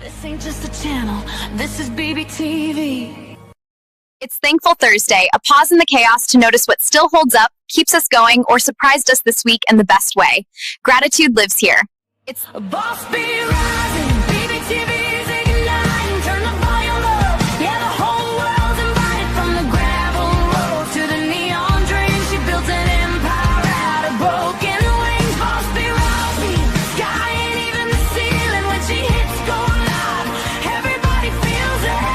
This ain't just a channel, this is BBTV. It's Thankful Thursday, a pause in the chaos to notice what still holds up, keeps us going, or surprised us this week in the best way. Gratitude lives here. It's A boss be rising, BBTV's igniting, turn the volume up, yeah, the whole world's invited. From the gravel road to the neon dream, she built an empire out of broken wings. Boss be rising, sky ain't even the ceiling when she hits go live, everybody feels it.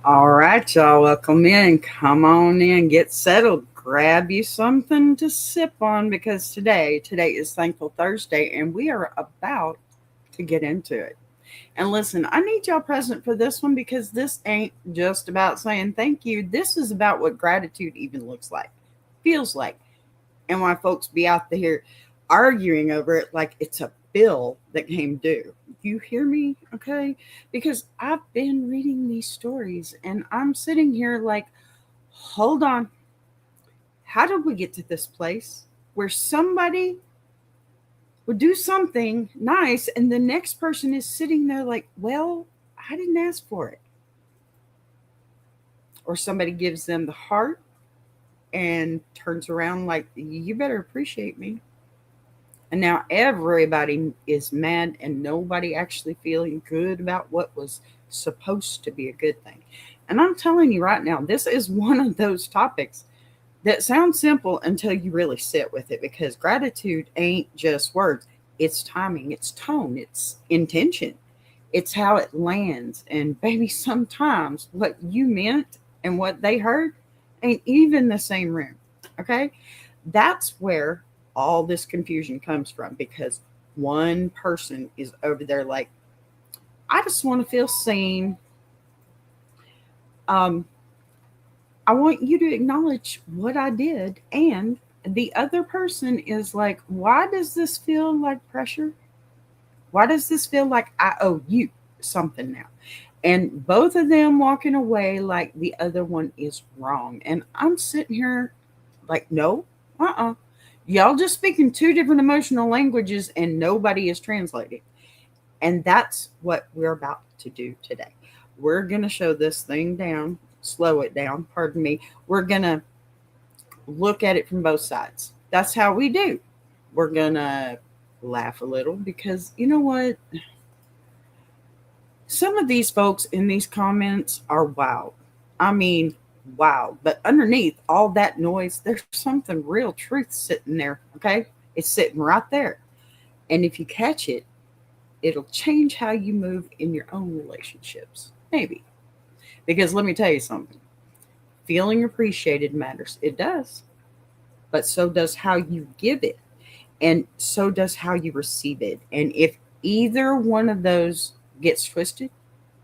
All right, y'all, welcome in. Come on in, get settled, grab you something to sip on because today is Thankful Thursday and we are about to get into it. And listen, I need y'all present for this one because this ain't just about saying thank you. This is about what gratitude even looks like, feels like, and why folks be out there arguing over it like it's a bill that came due. You hear me? Okay. Because I've been reading these stories and I'm sitting here like, hold on. How did we get to this place where somebody would do something nice and the next person is sitting there like, well, I didn't ask for it. Or somebody gives them the heart and turns around like, you better appreciate me. And now everybody is mad and nobody actually feeling good about what was supposed to be a good thing. And I'm telling you right now, this is one of those topics that sounds simple until you really sit with it because gratitude ain't just words. It's timing, it's tone, it's intention. It's how it lands. And baby, sometimes what you meant and what they heard ain't even the same room. Okay? That's where all this confusion comes from because one person is over there like, I just want to feel seen. I want you to acknowledge what I did. And the other person is like, why does this feel like pressure? Why does this feel like I owe you something now? And both of them walking away like the other one is wrong. And I'm sitting here like, no, y'all just speaking two different emotional languages and nobody is translating. And that's what we're about to do today. We're going to show this thing down, slow it down, pardon me. We're going to look at it from both sides. That's how we do. We're going to laugh a little because you know what? Some of these folks in these comments are wild. I mean, wow. But underneath all that noise, there's something real truth sitting there. Okay. It's sitting right there. And if you catch it, it'll change how you move in your own relationships. Maybe. Because let me tell you something. Feeling appreciated matters. It does. But so does how you give it. And so does how you receive it. And if either one of those gets twisted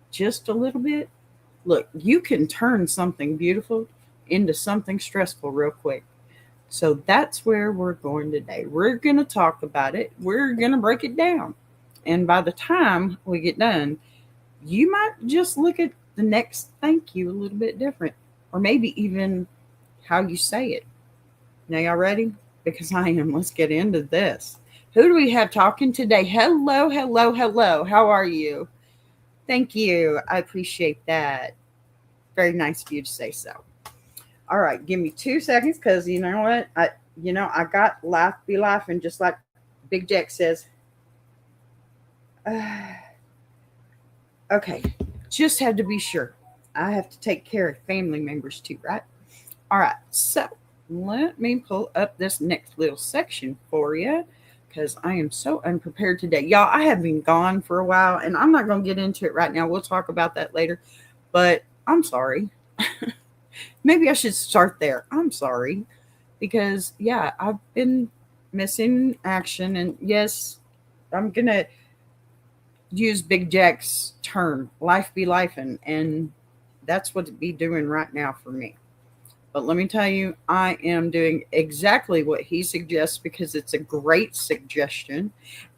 just a little bit, look, you can turn something beautiful into something stressful real quick. So that's where we're going today. We're going to talk about it. We're going to break it down. And by the time we get done, you might just look at the next thank you a little bit different, or maybe even how you say it. Now, y'all ready? Because I am. Let's get into this. Who do we have talking today? Hello, hello, hello. How are you? Thank you. I appreciate that. Very nice of you to say so. All right, give me 2 seconds because you know what? I got life be life, and just like Big Jack says, okay, just had to be sure. I have to take care of family members too, right? All right, so let me pull up this next little section for you because I am so unprepared today. Y'all, I have been gone for a while and I'm not going to get into it right now. We'll talk about that later, but I'm sorry. Maybe I should start there. I'm sorry because, yeah, I've been missing action. And yes, I'm going to use Big Jack's term, life be life. And that's what it be doing right now for me. But let me tell you, I am doing exactly what he suggests because it's a great suggestion.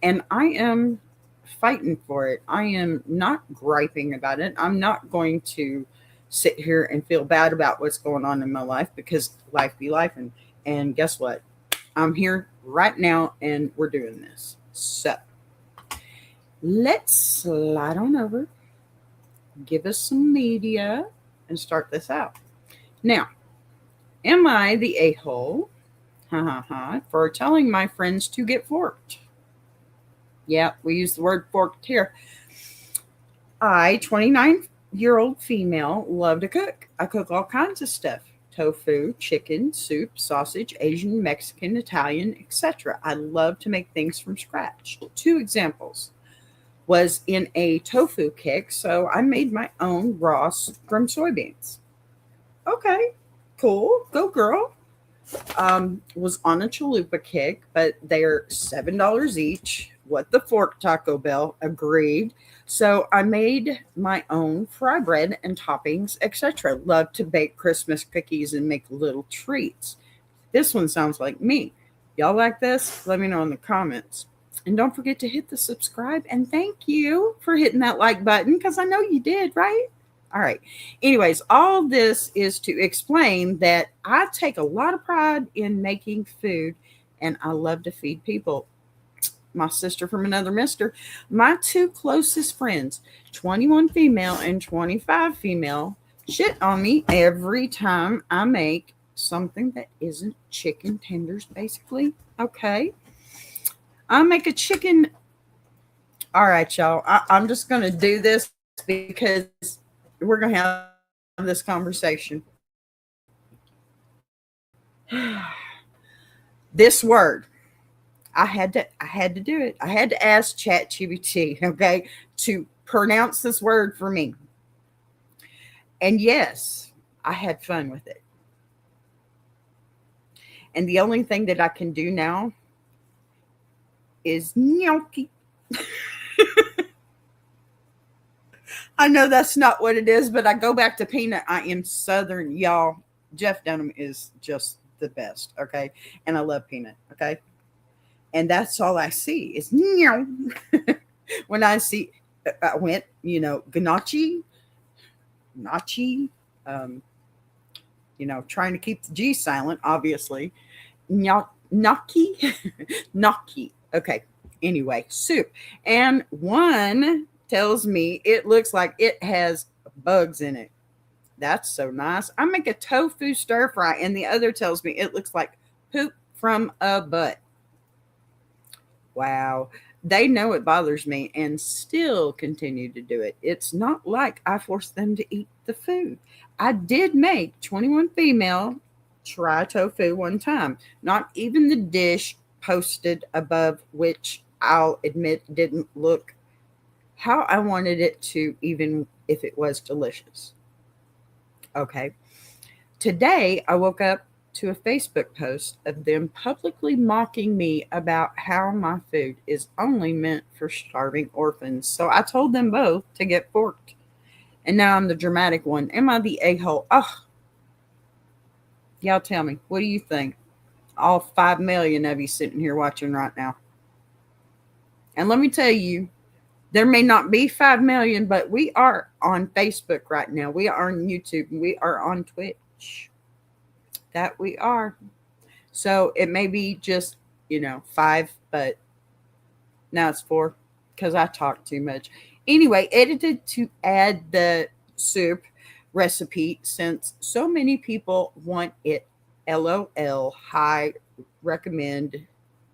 And I am fighting for it. I am not griping about it. I'm not going to sit here and feel bad about what's going on in my life because life be life. And And guess what? I'm here right now and we're doing this. So let's slide on over, give us some media, and start this out. Now, am I the a hole? Ha ha ha. For telling my friends to get forked. Yeah, we use the word forked here. I, 29-year-old female, love to cook. I cook all kinds of stuff: tofu, chicken, soup, sausage, Asian, Mexican, Italian, etc. I love to make things from scratch. Two examples was in a tofu kick, so I made my own raws from soybeans. Okay, cool, go girl. Was on a chalupa kick, but they're $7 each. What the fork, Taco Bell agreed. So I made my own fry bread and toppings, etc. Love to bake Christmas cookies and make little treats. This one sounds like me. Y'all like this? Let me know in the comments. And don't forget to hit the subscribe. And thank you for hitting that like button, because I know you did, right? All right. Anyways, all this is to explain that I take a lot of pride in making food and I love to feed people. My sister from another mister, my two closest friends, 21 female and 25 female, shit on me every time I make something that isn't chicken tenders, basically. Okay. I make a chicken. All right, y'all. I'm just going to do this because we're going to have this conversation. This word, I had to do it. I had to ask ChatGPT, okay, to pronounce this word for me. And yes, I had fun with it. And the only thing that I can do now is gnocchi. I know that's not what it is, but I go back to peanut. I am Southern, y'all. Jeff Dunham is just the best, okay? And I love peanut, okay? And that's all I see is when I see, I went, ganache, nachi, trying to keep the G silent, obviously. Gnocchi, gnocchi. Okay. Anyway, soup. And one tells me it looks like it has bugs in it. That's so nice. I make a tofu stir fry, and the other tells me it looks like poop from a butt. Wow. They know it bothers me and still continue to do it. It's not like I force them to eat the food. I did make 21 female try tofu one time. Not even the dish posted above, which I'll admit didn't look how I wanted it to, even if it was delicious. Okay. Today, I woke up to a Facebook post of them publicly mocking me about how my food is only meant for starving orphans. So I told them both to get forked. And now I'm the dramatic one. Am I the a-hole? Oh, y'all tell me. What do you think? All 5 million of you sitting here watching right now. And let me tell you, there may not be 5 million, but we are on Facebook right now. We are on YouTube. We are on Twitch. That we are. So it may be just, 5, but now it's 4 because I talk too much. Anyway, edited to add the soup recipe since so many people want it. LOL. High recommend.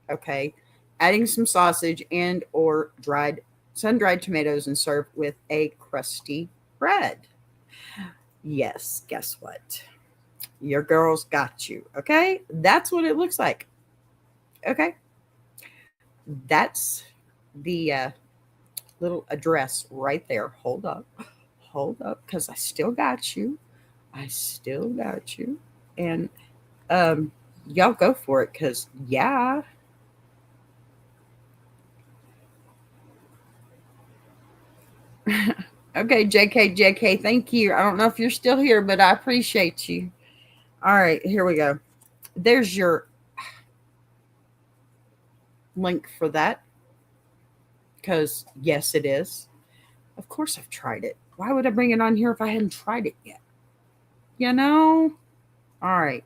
Okay. Adding some sausage and or sun-dried tomatoes and serve with a crusty bread. Yes, guess what? Your girl's got you. Okay. That's what it looks like. Okay. That's the little address right there. Hold up. Because I still got you. And y'all go for it because, yeah. Okay, JK, thank you. I don't know if you're still here, but I appreciate you. All right, here we go. There's your link for that. Because, yes, it is. Of course I've tried it. Why would I bring it on here if I hadn't tried it yet? All right.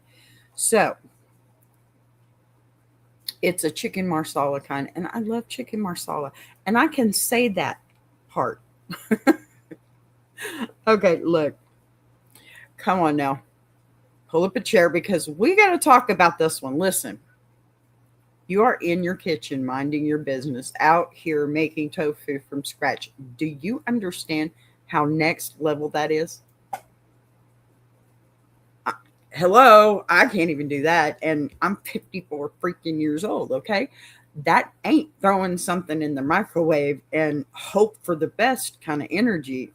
So, It's a chicken marsala kind, and I love chicken marsala, and I can say that part. Okay, look, come on now, pull up a chair because we got to talk about this one. Listen, you are in your kitchen minding your business, out here making tofu from scratch. Do you understand how next level that is? Hello, I can't even do that. And I'm 54 freaking years old, okay? That ain't throwing something in the microwave and hope for the best kind of energy.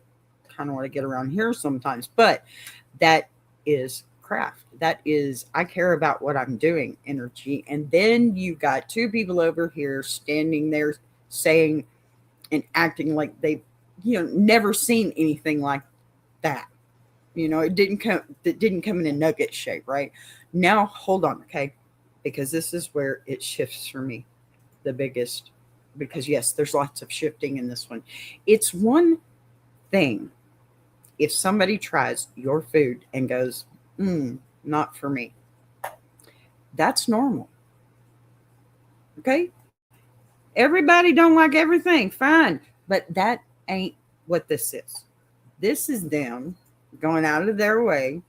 Kind of want to get around here sometimes, but that is craft. That is, I care about what I'm doing energy. And then you got two people over here standing there saying and acting like they've, never seen anything like that. It didn't come in a nugget shape, right? Now, hold on, okay? Because this is where it shifts for me the biggest. Because, yes, there's lots of shifting in this one. It's one thing if somebody tries your food and goes, not for me. That's normal, okay? Everybody don't like everything, fine. But that ain't what this is. This is them going out of their way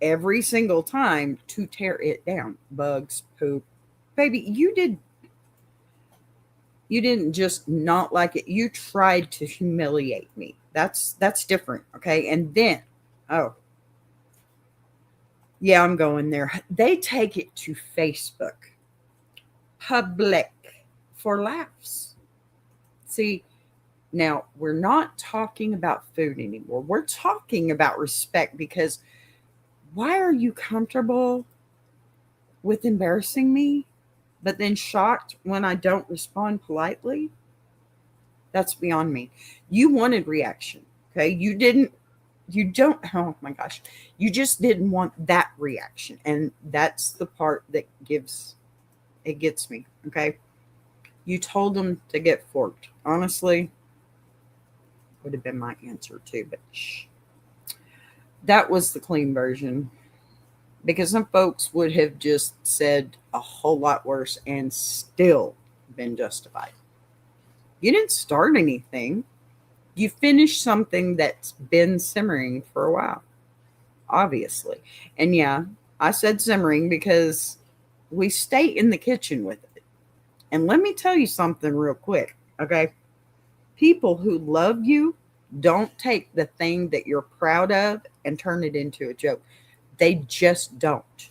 every single time to tear it down. Bugs, poop. Baby, you didn't just not like it. You tried to humiliate me. That's different, okay? And then, oh, yeah, I'm going there. They take it to Facebook. Public for laughs. See, now we're not talking about food anymore. We're talking about respect because why are you comfortable with embarrassing me, but then shocked when I don't respond politely? That's beyond me. You wanted reaction, okay? Oh my gosh. You just didn't want that reaction. And that's the part that gets me, okay? You told them to get forked. Honestly, would have been my answer too, but that was the clean version. Because some folks would have just said a whole lot worse and still been justified. You didn't start anything. You finished something that's been simmering for a while, obviously. And yeah, I said simmering because we stay in the kitchen with it. And let me tell you something real quick, okay? People who love you don't take the thing that you're proud of and turn it into a joke. They just don't.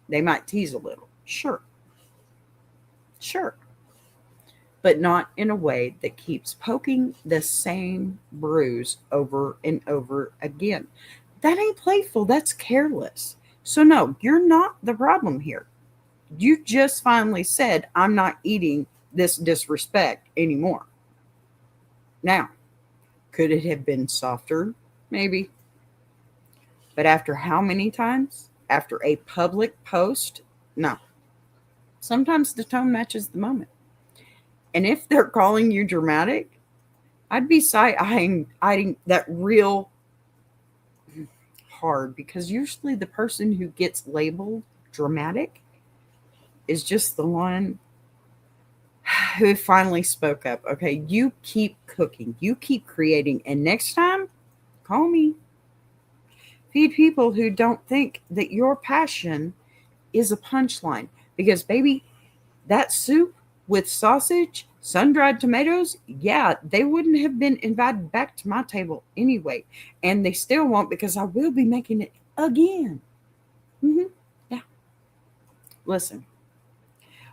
They might tease a little. Sure. But not in a way that keeps poking the same bruise over and over again. That ain't playful. That's careless. So, no, you're not the problem here. You just finally said, I'm not eating this disrespect anymore. Now, could it have been softer? Maybe. But after how many times? After a public post? No. Sometimes the tone matches the moment. And if they're calling you dramatic, I'd be side-eyeing that real hard because usually the person who gets labeled dramatic is just the one who finally spoke up. Okay, you keep cooking, you keep creating, and next time, call me. Feed people who don't think that your passion is a punchline. Because, baby, that soup with sausage, sun-dried tomatoes, yeah, they wouldn't have been invited back to my table anyway. And they still won't because I will be making it again. Yeah. Listen,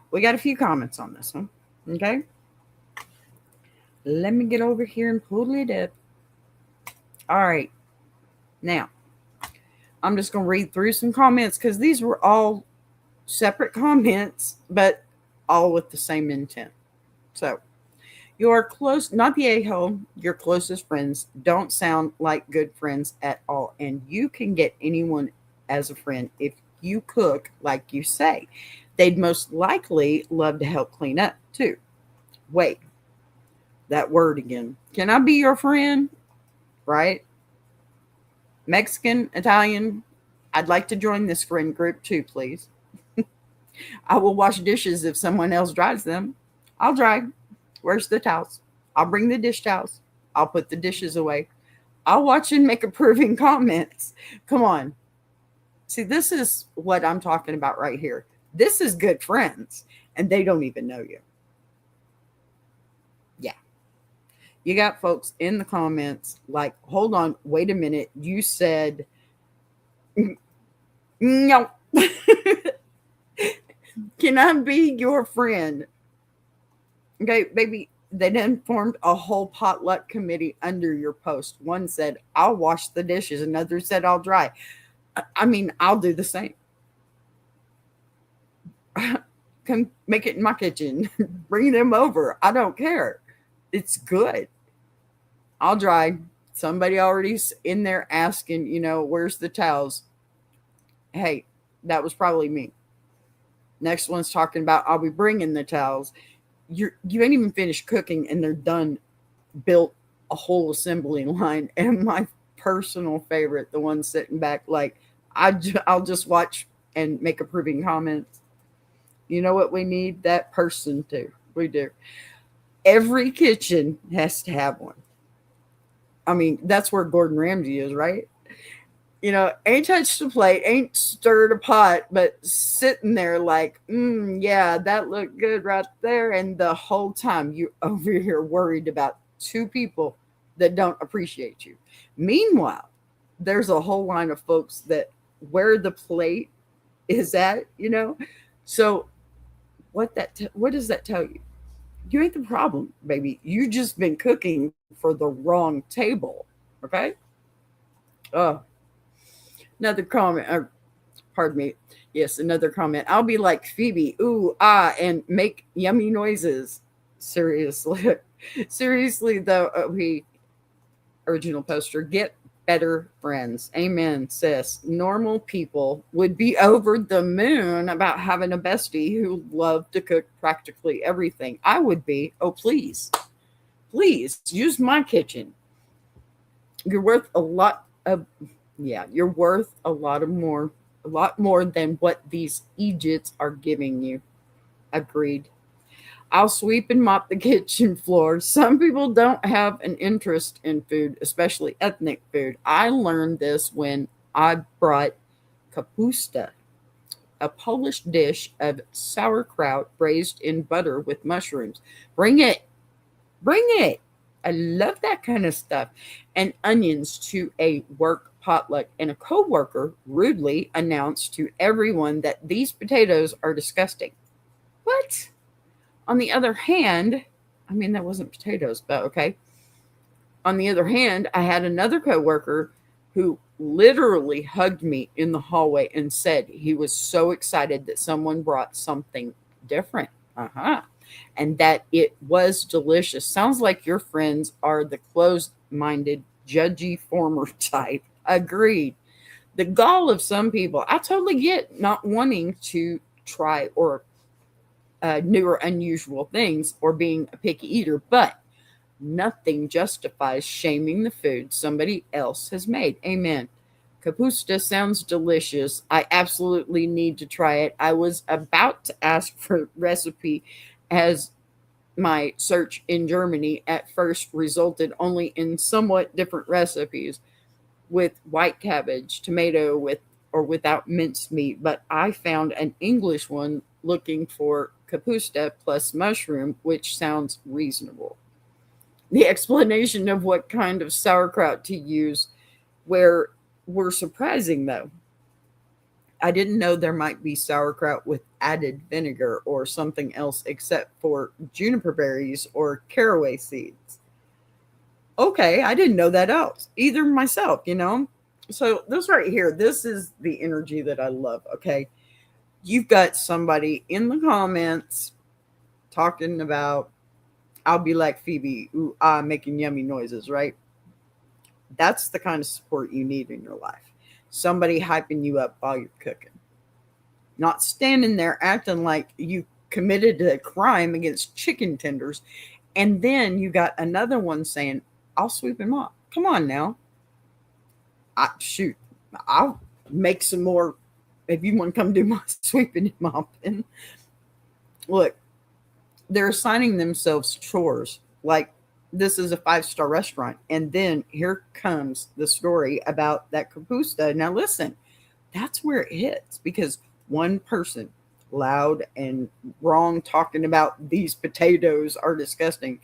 we got a few comments on this one. Okay. Let me get over here and pull it up. All right. Now, I'm just going to read through some comments because these were all separate comments, but all with the same intent. So, your close, not the a-hole, your closest friends don't sound like good friends at all. And you can get anyone as a friend if you cook like you say. They'd most likely love to help clean up too. Wait, that word again. Can I be your friend? Right? Mexican, Italian. I'd like to join this friend group too, please. I will wash dishes if someone else dries them. I'll dry. Where's the towels? I'll bring the dish towels. I'll put the dishes away. I'll watch and make approving comments. Come on. See, this is what I'm talking about right here. This is good friends, and they don't even know you. Yeah. You got folks in the comments like, hold on, wait a minute. You said no. Can I be your friend? Okay, baby. They then formed a whole potluck committee under your post. One said, I'll wash the dishes. Another said, I'll dry. I mean, I'll do the same. Come make it in my kitchen. Bring them over. I don't care. It's good. I'll dry. Somebody already's in there asking, where's the towels? Hey, that was probably me. Next one's talking about, I'll be bringing the towels. You ain't even finished cooking and they're done, built a whole assembly line. And my personal favorite, the one sitting back, like, I'll just watch and make approving comments. You know what we need? That person to. We do. Every kitchen has to have one. I mean, that's where Gordon Ramsay is, right? Ain't touched a plate, ain't stirred a pot, but sitting there like, yeah, that looked good right there. And the whole time you over here worried about two people that don't appreciate you. Meanwhile, there's a whole line of folks that where the plate is at, So what does that tell you? You ain't the problem, baby. You just been cooking for the wrong table. Okay? Oh. Another comment, pardon me. Yes, another comment. I'll be like Phoebe, ooh, ah, and make yummy noises. Seriously. Seriously, though, original poster, get better friends. Amen, sis. Normal people would be over the moon about having a bestie who loved to cook practically everything. I would be. Oh, please. Please, use my kitchen. You're worth a lot of... Yeah, you're worth a lot more than what these Egypts are giving you. Agreed. I'll sweep and mop the kitchen floor. Some people don't have an interest in food, especially ethnic food. I learned this when I brought kapusta, a Polish dish of sauerkraut braised in butter with mushrooms. Bring it. Bring it. I love that kind of stuff. And onions to a work potluck. And a coworker rudely announced to everyone that these potatoes are disgusting. What? On the other hand, I mean, that wasn't potatoes, but okay. On the other hand, I had another coworker who literally hugged me in the hallway and said he was so excited that someone brought something different. And that it was delicious. Sounds like your friends are the closed-minded, judgy former type. Agreed. The gall of some people, I totally get not wanting to try or new or unusual things or being a picky eater, but nothing justifies shaming the food somebody else has made. Amen. Kapusta sounds delicious. I absolutely need to try it. I was about to ask for a recipe as my search in Germany at first resulted only in somewhat different recipes with white cabbage, tomato with or without minced meat, but I found an English one looking for kapusta plus mushroom, which sounds reasonable. The explanation of what kind of sauerkraut to use were surprising though. I didn't know there might be sauerkraut with added vinegar or something else except for juniper berries or caraway seeds. Okay, I didn't know that else either myself, So this right here, this is the energy that I love, okay? You've got somebody in the comments talking about, I'll be like Phoebe, ooh, ah, making yummy noises, right? That's the kind of support you need in your life. Somebody hyping you up while you're cooking. Not standing there acting like you committed a crime against chicken tenders. And then you got another one saying, I'll sweep him up. Come on now. I'll make some more if you want to come do my sweeping and mopping. Look, they're assigning themselves chores like this is a 5-star restaurant. And then here comes the story about that kapusta. Now, listen, that's where it hits because one person loud and wrong talking about these potatoes are disgusting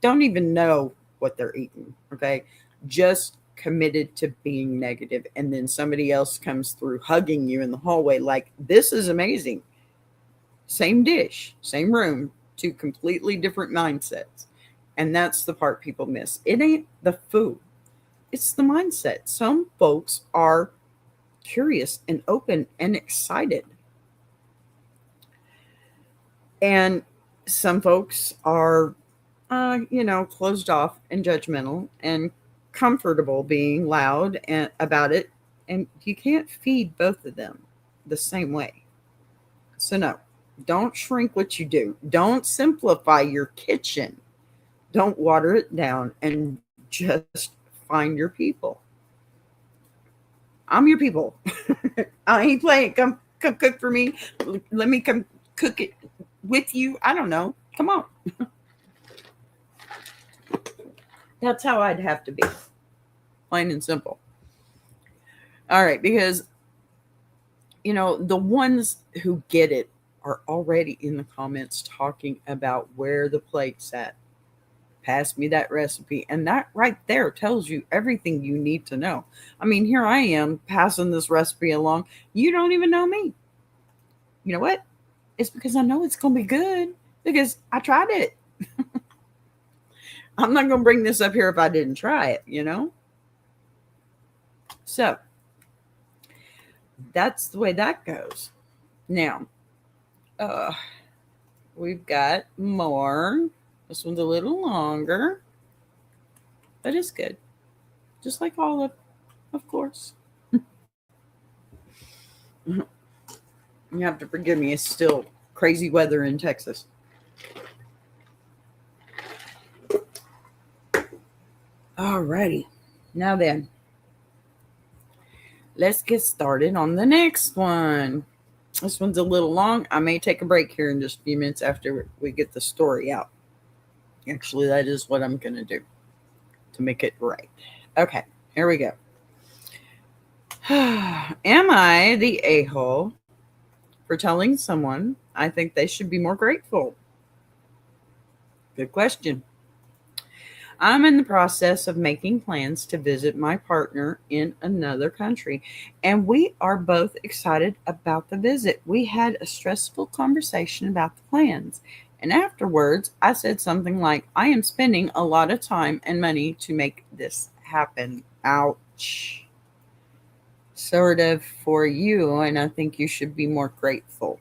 don't even know what they're eating. Okay. Just committed to being negative, and then somebody else comes through hugging you in the hallway like this is amazing. Same dish, same room, two completely different mindsets. And that's the part people miss. It ain't the food, it's the mindset. Some folks are curious and open and excited, and some folks are, closed off and judgmental and comfortable being loud and about it. And you can't feed both of them the same way. So, no, don't shrink what you do. Don't simplify your kitchen. Don't water it down and just find your people. I'm your people. I ain't playing. Come cook for me. Let me come cook it with you. I don't know. Come on. That's how I'd have to be. Plain and simple. All right, because the ones who get it are already in the comments talking about where the plate's at. Pass me that recipe. And that right there tells you everything you need to know. I mean, here I am passing this recipe along. You don't even know me. You know what? It's because I know it's going to be good because I tried it. I'm not going to bring this up here if I didn't try it, So that's the way that goes. Now, we've got more. This one's a little longer, but it's good. Just like olive, of course. You have to forgive me. It's still crazy weather in Texas. Alrighty. Now then, let's get started on the next one. This one's a little long. I may take a break here in just a few minutes after we get the story out. Actually, that is what I'm going to do to make it right. Okay, here we go. Am I the a-hole for telling someone I think they should be more grateful? Good question. I'm in the process of making plans to visit my partner in another country, and we are both excited about the visit. We had a stressful conversation about the plans, and afterwards, I said something like, I am spending a lot of time and money to make this happen. Ouch. Sort of for you, and I think you should be more grateful.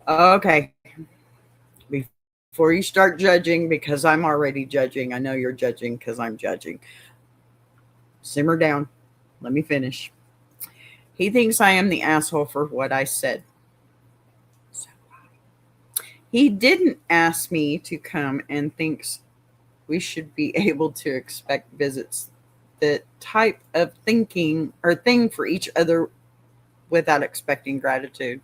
Okay. Before you start judging, because I'm already judging, I know you're judging because I'm judging. Simmer down. Let me finish. He thinks I am the asshole for what I said. So he didn't ask me to come and thinks we should be able to expect visits. The type of thinking or thing for each other without expecting gratitude.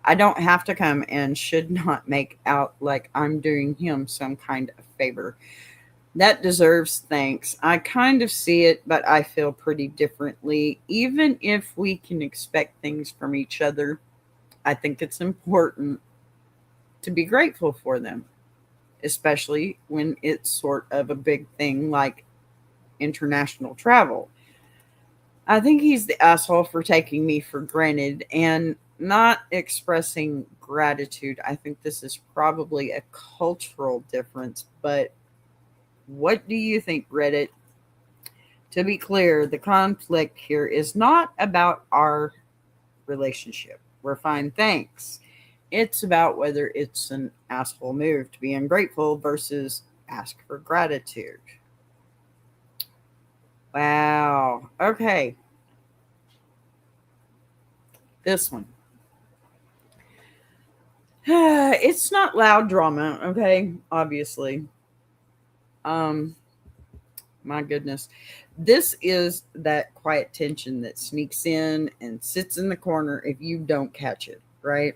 I don't have to come and should not make out like I'm doing him some kind of favor. That deserves thanks. I kind of see it, but I feel pretty differently. Even if we can expect things from each other, I think it's important to be grateful for them, especially when it's sort of a big thing like international travel. I think he's the asshole for taking me for granted and not expressing gratitude. I think this is probably a cultural difference, but what do you think, Reddit? To be clear, the conflict here is not about our relationship. We're fine, thanks. It's about whether it's an asshole move to be ungrateful versus ask for gratitude. Wow. Okay. This one. It's not loud drama, okay? Obviously. My goodness. This is that quiet tension that sneaks in and sits in the corner if you don't catch it, right?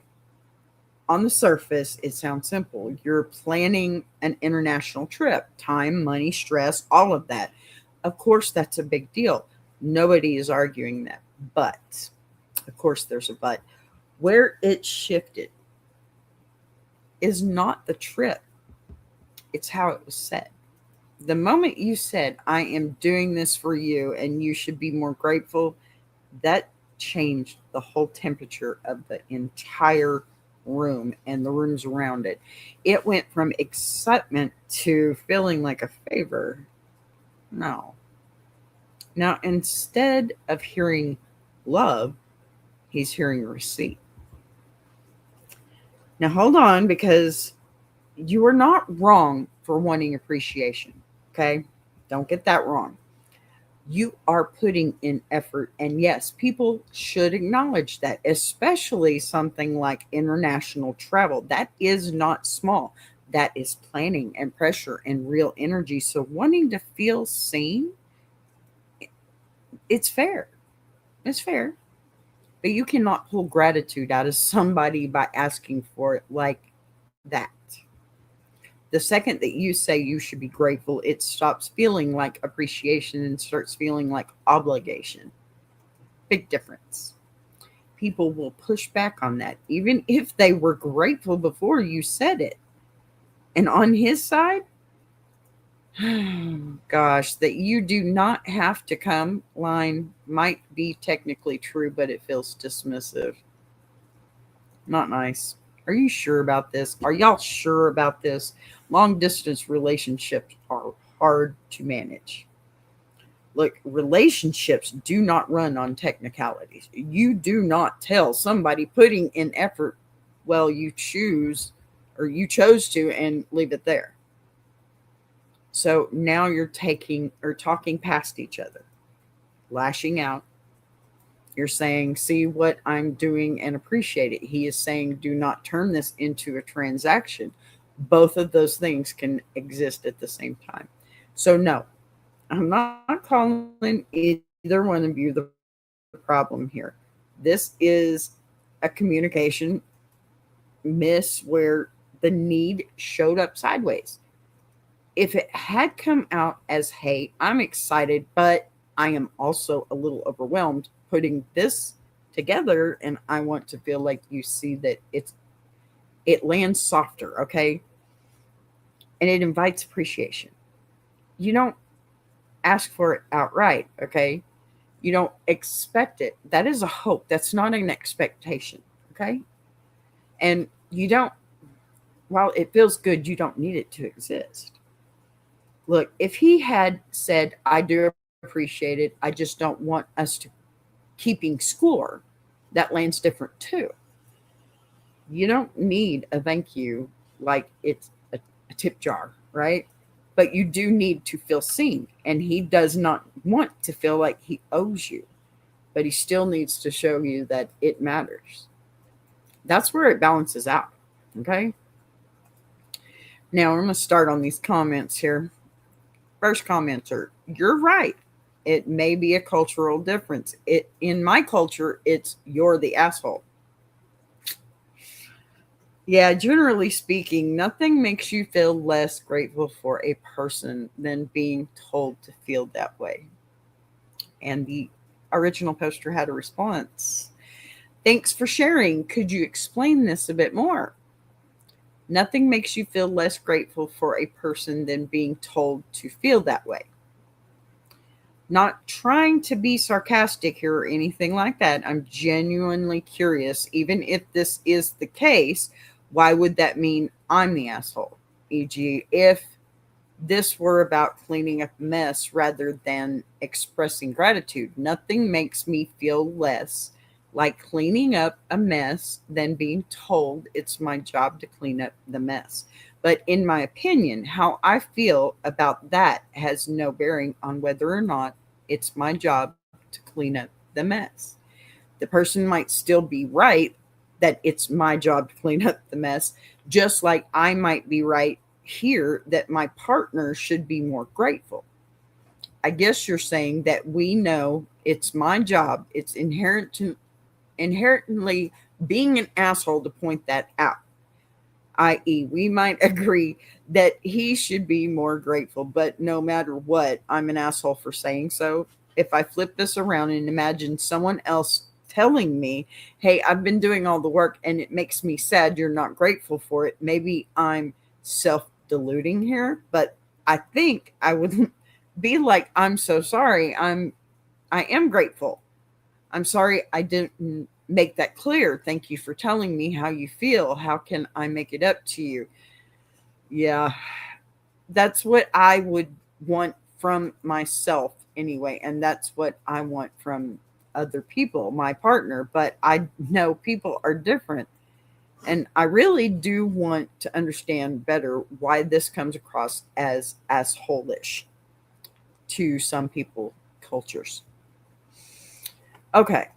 On the surface, it sounds simple. You're planning an international trip, time, money, stress, all of that. Of course, that's a big deal. Nobody is arguing that. But, of course, there's a but. Where it shifted is not the trip, it's how it was said. The moment you said, I am doing this for you and you should be more grateful, that changed the whole temperature of the entire room and the rooms around it. It went from excitement to feeling like a favor. No. Now, instead of hearing love, he's hearing receipt. Now, hold on, because you are not wrong for wanting appreciation. Okay. Don't get that wrong. You are putting in effort. And yes, people should acknowledge that, especially something like international travel. That is not small. That is planning and pressure and real energy. So, wanting to feel seen, it's fair. It's fair. But you cannot pull gratitude out of somebody by asking for it like that. The second that you say you should be grateful, it stops feeling like appreciation and starts feeling like obligation. Big difference. People will push back on that, even if they were grateful before you said it. And on his side, gosh, that you do not have to come line might be technically true, but it feels dismissive. Not nice. Are you sure about this? Are y'all sure about this? Long distance relationships are hard to manage. Look, relationships do not run on technicalities. You do not tell somebody putting in effort, well, you choose or you chose to, and leave it there. So now you're taking or talking past each other, lashing out. You're saying, see what I'm doing and appreciate it. He is saying, do not turn this into a transaction. Both of those things can exist at the same time. So, no, I'm not calling either one of you the problem here. This is a communication miss where the need showed up sideways. If it had come out as, hey, I'm excited, but I am also a little overwhelmed putting this together, and I want to feel like you see that it lands softer, okay? And it invites appreciation. You don't ask for it outright, okay? You don't expect it. That is a hope. That's not an expectation, okay? And you don't, while it feels good, you don't need it to exist. Look, if he had said, I do appreciate it, I just don't want us to keeping score, that lands different too. You don't need a thank you like it's a tip jar, right? But you do need to feel seen. And he does not want to feel like he owes you, but he still needs to show you that it matters. That's where it balances out. Okay. Now I'm going to start on these comments here. First commenter, you're right. It may be a cultural difference. In my culture, it's you're the asshole. Yeah, generally speaking, nothing makes you feel less grateful for a person than being told to feel that way. And the original poster had a response. Thanks for sharing. Could you explain this a bit more? Nothing makes you feel less grateful for a person than being told to feel that way. Not trying to be sarcastic here or anything like that. I'm genuinely curious. Even if this is the case, why would that mean I'm the asshole? E.g., if this were about cleaning up a mess rather than expressing gratitude, nothing makes me feel less like cleaning up a mess than being told it's my job to clean up the mess. But in my opinion, how I feel about that has no bearing on whether or not it's my job to clean up the mess. The person might still be right that it's my job to clean up the mess, just like I might be right here that my partner should be more grateful. I guess you're saying that we know it's my job, it's inherently being an asshole to point that out, i.e., we might agree that he should be more grateful, but no matter what, I'm an asshole for saying so. If I flip this around and imagine someone else telling me, hey, I've been doing all the work and it makes me sad you're not grateful for it, maybe I'm self deluding here, but I think I would be like, I'm so sorry. I am grateful. I'm sorry I didn't make that clear. Thank you for telling me how you feel. How can I make it up to you? Yeah, that's what I would want from myself anyway. And that's what I want from other people, my partner. But I know people are different. And I really do want to understand better why this comes across as asshole-ish to some people, cultures. Okay,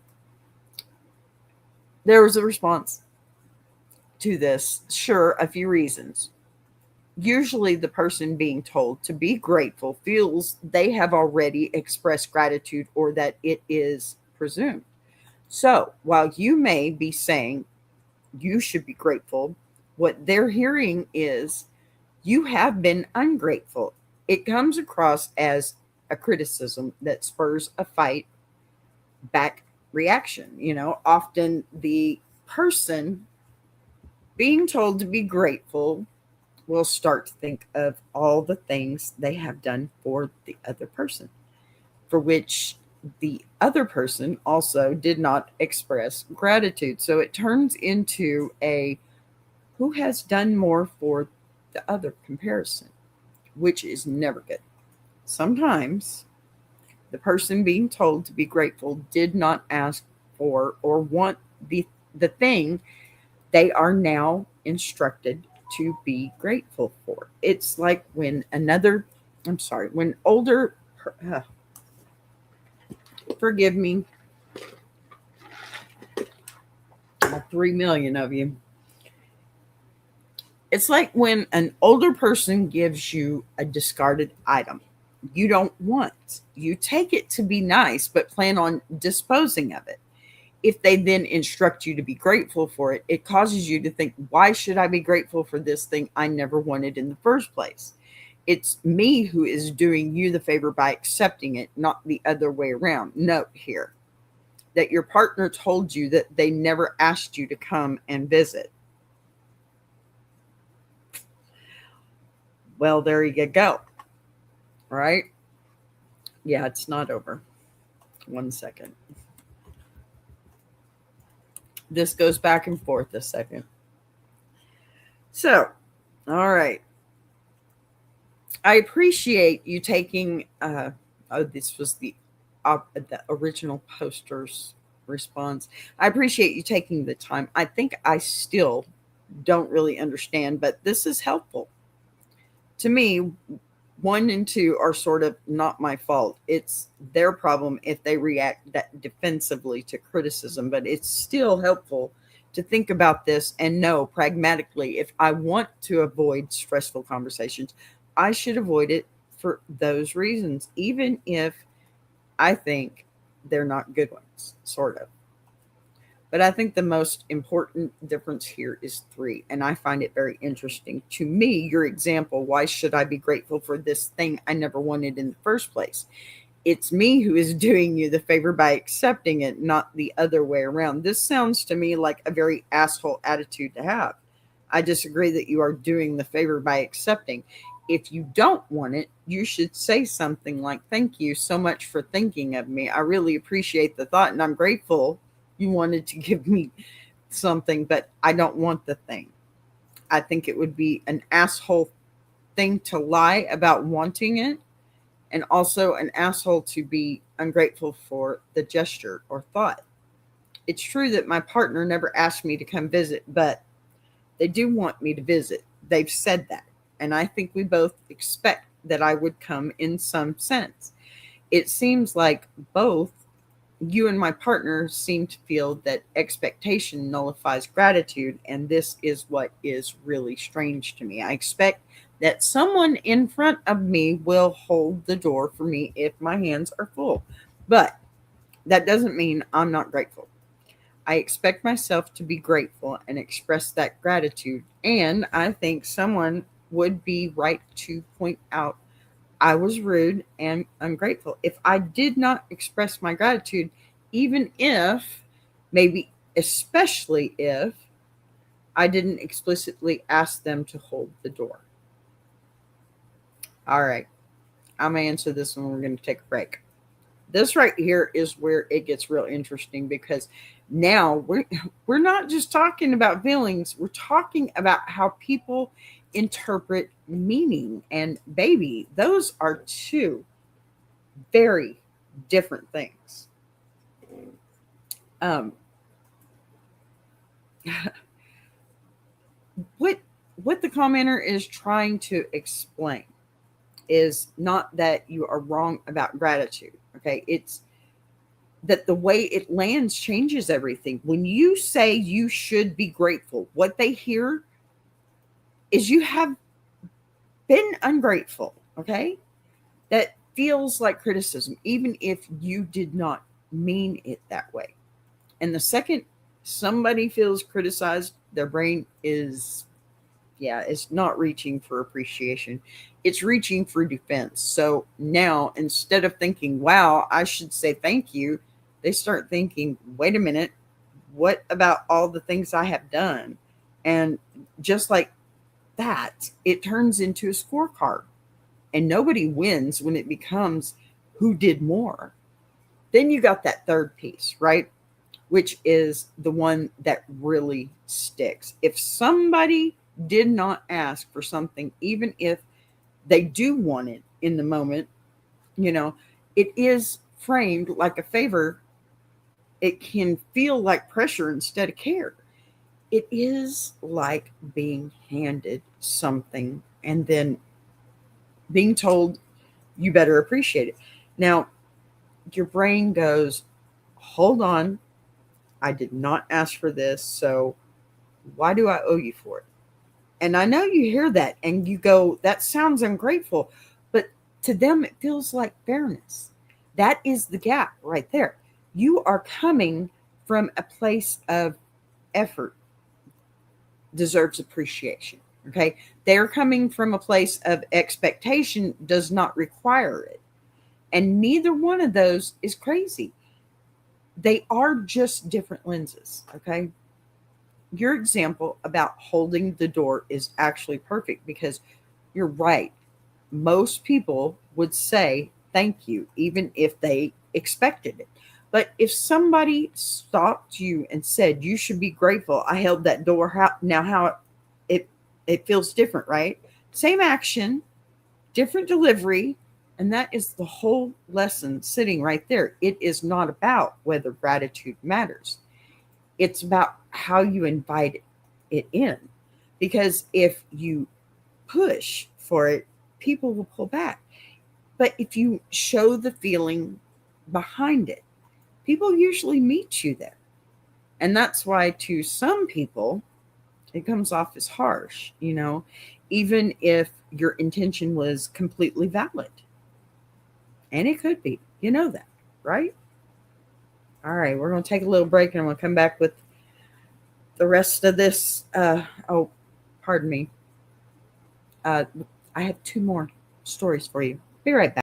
there was a response to this. Sure, a few reasons. Usually, the person being told to be grateful feels they have already expressed gratitude or that it is presumed. So, while you may be saying you should be grateful, what they're hearing is you have been ungrateful. It comes across as a criticism that spurs a fight back reaction. Often the person being told to be grateful will start to think of all the things they have done for the other person, for which the other person also did not express gratitude. So it turns into a who has done more for the other comparison, which is never good. Sometimes the person being told to be grateful did not ask for or want the thing they are now instructed to be grateful for. It's like when older, uh, forgive me, 3 million of you. It's like when an older person gives you a discarded item you don't want. You take it to be nice, but plan on disposing of it. If they then instruct you to be grateful for it, it causes you to think, why should I be grateful for this thing I never wanted in the first place? It's me who is doing you the favor by accepting it, not the other way around. Note here that your partner told you that they never asked you to come and visit. Well, there you go. Right? Yeah, it's not over. 1 second. This goes back and forth a second. So, all right. I appreciate you taking. This was the original poster's response. I appreciate you taking the time. I think I still don't really understand, but this is helpful. To me, 1 and 2 are sort of not my fault. It's their problem if they react that defensively to criticism, but it's still helpful to think about this and know pragmatically if I want to avoid stressful conversations, I should avoid it for those reasons, even if I think they're not good ones, sort of. But I think the most important difference here is 3, and I find it very interesting. To me, your example, why should I be grateful for this thing I never wanted in the first place? It's me who is doing you the favor by accepting it, not the other way around. This sounds to me like a very asshole attitude to have. I disagree that you are doing the favor by accepting. If you don't want it, you should say something like, thank you so much for thinking of me. I really appreciate the thought, and I'm grateful you wanted to give me something, but I don't want the thing. I think it would be an asshole thing to lie about wanting it, and also an asshole to be ungrateful for the gesture or thought. It's true that my partner never asked me to come visit, but they do want me to visit. They've said that, and I think we both expect that I would come in some sense. It seems like both you and my partner seem to feel that expectation nullifies gratitude, and this is what is really strange to me. I expect that someone in front of me will hold the door for me if my hands are full. But that doesn't mean I'm not grateful. I expect myself to be grateful and express that gratitude. And I think someone would be right to point out I was rude and ungrateful if I did not express my gratitude, even if, maybe especially if, I didn't explicitly ask them to hold the door. All right, I'm going to answer this one. We're going to take a break. This right here is where it gets real interesting, because now we're not just talking about feelings, we're talking about how people interpret meaning. And baby, those are two very different things. What the commenter is trying to explain is not that you are wrong about gratitude. Okay, it's that the way it lands changes everything. When you say you should be grateful, what they hear is you have been ungrateful. Okay, that feels like criticism, even if you did not mean it that way. And the second somebody feels criticized, their brain is, it's not reaching for appreciation. It's reaching for defense. So now, instead of thinking, wow, I should say thank you, they start thinking, wait a minute, what about all the things I have done? And just like that, it turns into a scorecard. And nobody wins when it becomes who did more. Then you got that third piece, right? Which is the one that really sticks. If somebody did not ask for something, even if they do want it in the moment, it is framed like a favor. It can feel like pressure instead of care. It is like being handed something and then being told you better appreciate it. Now, your brain goes, hold on, I did not ask for this, so why do I owe you for it? And I know you hear that and you go, that sounds ungrateful, but to them it feels like fairness. That is the gap right there. You are coming from a place of effort, deserves appreciation. Okay. They're coming from a place of expectation, does not require it. And neither one of those is crazy. They are just different lenses. Okay. Your example about holding the door is actually perfect, because you're right. Most people would say thank you, even if they expected it. But if somebody stopped you and said, you should be grateful, I held that door, how it feels different, right? Same action, different delivery. And that is the whole lesson sitting right there. It is not about whether gratitude matters. It's about how you invite it in. Because if you push for it, people will pull back. But if you show the feeling behind it, people usually meet you there. And that's why to some people, it comes off as harsh, even if your intention was completely valid. And it could be, that, right? All right, we're going to take a little break and I'm going to come back with the rest of this. Pardon me. I have 2 more stories for you. Be right back.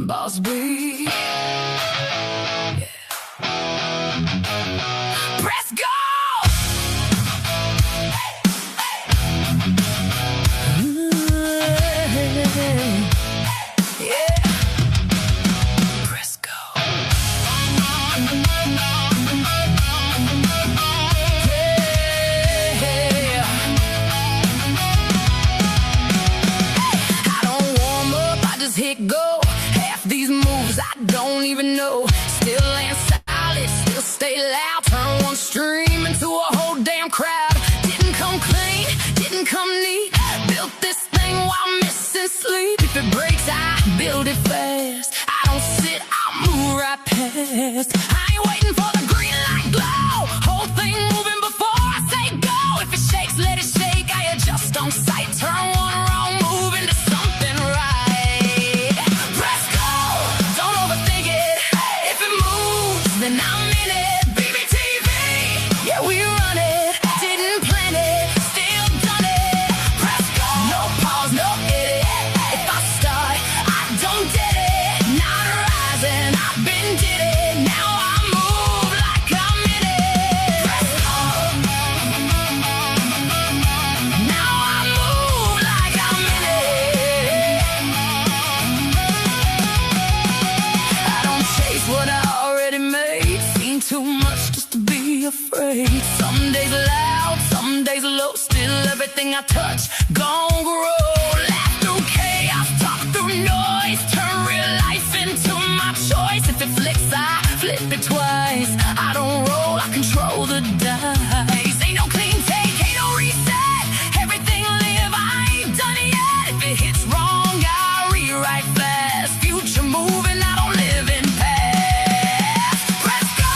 Boss B. Yeah. Press go! Yeah. Press go. Yeah. I don't warm up, I just hit go. These moves I don't even know. Still ain't solid, still stay loud. Turn one stream into a whole damn crowd. Didn't come clean, didn't come neat. Built this thing while missing sleep. If it breaks, I build it fast. I don't sit, I move right past. I ain't waiting for the green light. everything I touch gon' grow. Laugh through chaos, talk through noise, turn real life into my choice. If it flicks, I flip it twice. I don't roll, I control the dice. Ain't no clean take, ain't no reset. Everything live, I ain't done it yet. If it hits wrong, I rewrite fast. Future moving, I don't live in past. Press go,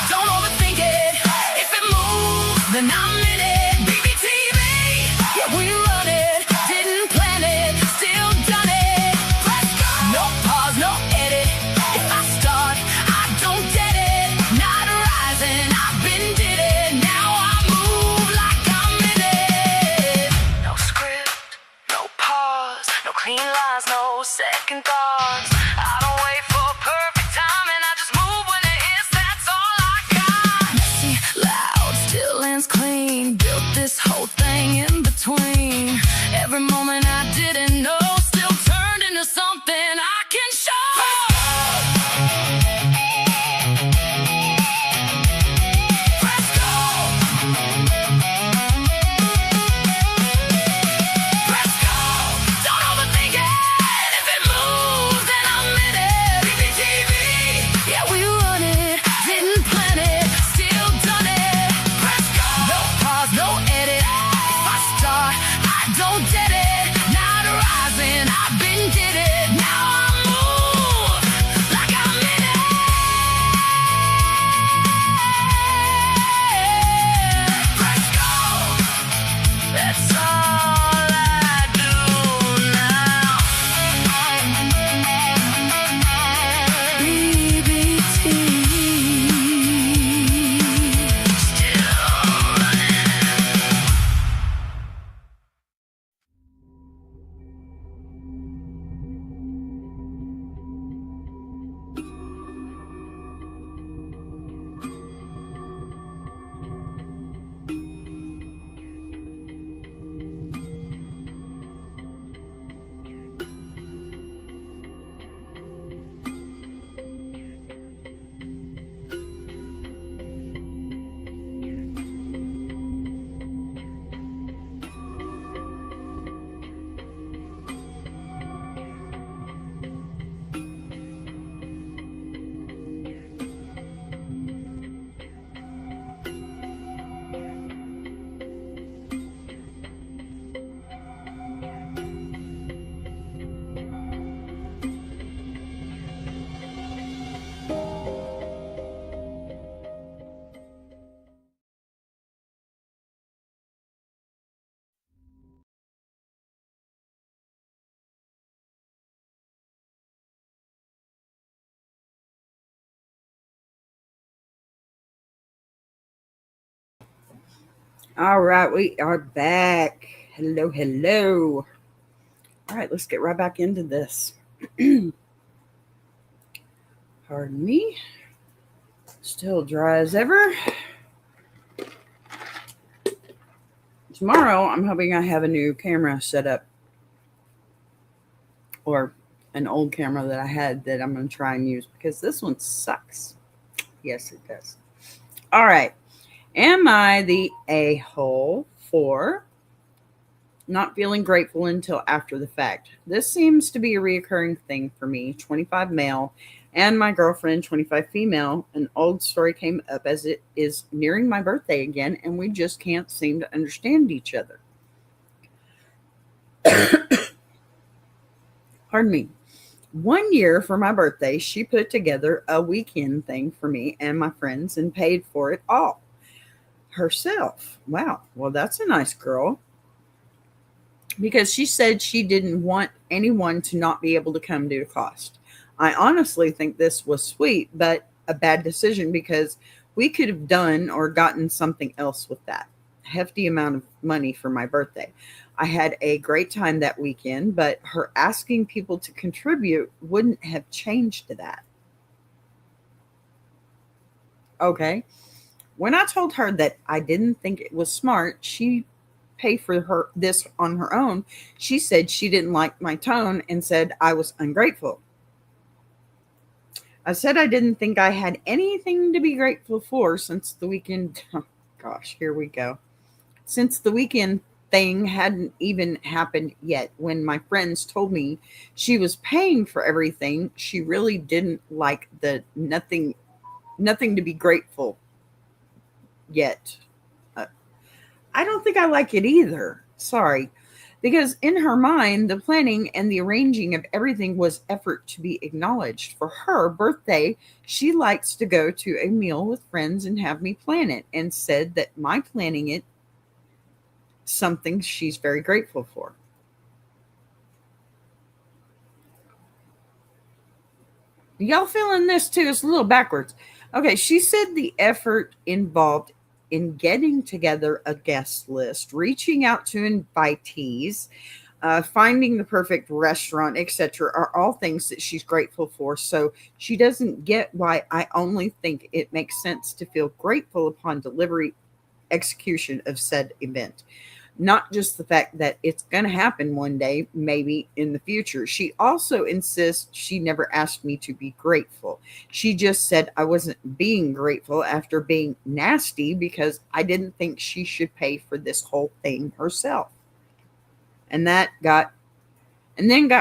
don't overthink it. If it moves, then I'm in it. BBTV, yeah, we run it. Didn't plan it, still done it. Press go, no pause, no edit. If I start, I don't get it. Not rising, I've been did it. Now I move like I'm in it. No script, no pause, no clean lines, no second thoughts. I don't wait for perfect timing, I just move when it hits, that's all I got. Messy, loud, still ends clean. Built this whole thing in between. Every moment I didn't know still turned into something I can show. Press go. Press go. Don't overthink it. If it moves, then I'm in it. BBTV, yeah, we run it. Didn't plan it, still done it. Press go. No pause, no edit. If I start, I don't get it. Not rising, I've been did it. Now I move like I'm in it. Press go. That's all I do now. BBTV, still running. All right, we are back. Hello, hello. All right, let's get right back into this. Pardon me. Still dry as ever. Tomorrow, I'm hoping I have a new camera set up, or an old camera that I had that I'm going to try and use because this one sucks. Yes, it does. All right. Am I the a-hole for not feeling grateful until after the fact? This seems to be a reoccurring thing for me. 25 male and my girlfriend, 25 female. An old story came up as it is nearing my birthday again, and we just can't seem to understand each other. Pardon me. 1 year for my birthday, she put together a weekend thing for me and my friends and paid for it all herself. Wow. Well, that's a nice girl. Because she said she didn't want anyone to not be able to come due to cost. I honestly think this was sweet, but a bad decision because we could have done or gotten something else with that hefty amount of money for my birthday. I had a great time that weekend, but her asking people to contribute wouldn't have changed that. Okay. When I told her that I didn't think it was smart, she pay for her this on her own. She said she didn't like my tone and said I was ungrateful. I said I didn't think I had anything to be grateful for since the weekend. Oh, gosh, here we go. Since the weekend thing hadn't even happened yet. When my friends told me she was paying for everything, she really didn't like the nothing to be grateful yet. Uh, I don't think I like it either. Sorry. Because in her mind, the planning and the arranging of everything was effort to be acknowledged. For her birthday, she likes to go to a meal with friends and have me plan it, and said that my planning it something she's very grateful for. Y'all feeling this too? It's a little backwards. Okay, she said the effort involved in getting together a guest list, reaching out to invitees, finding the perfect restaurant, etc., are all things that she's grateful for. So she doesn't get why I only think it makes sense to feel grateful upon delivery execution of said event, not just the fact that it's going to happen one day, maybe in the future. She also insists she never asked me to be grateful. She just said I wasn't being grateful after being nasty because I didn't think she should pay for this whole thing herself. And then got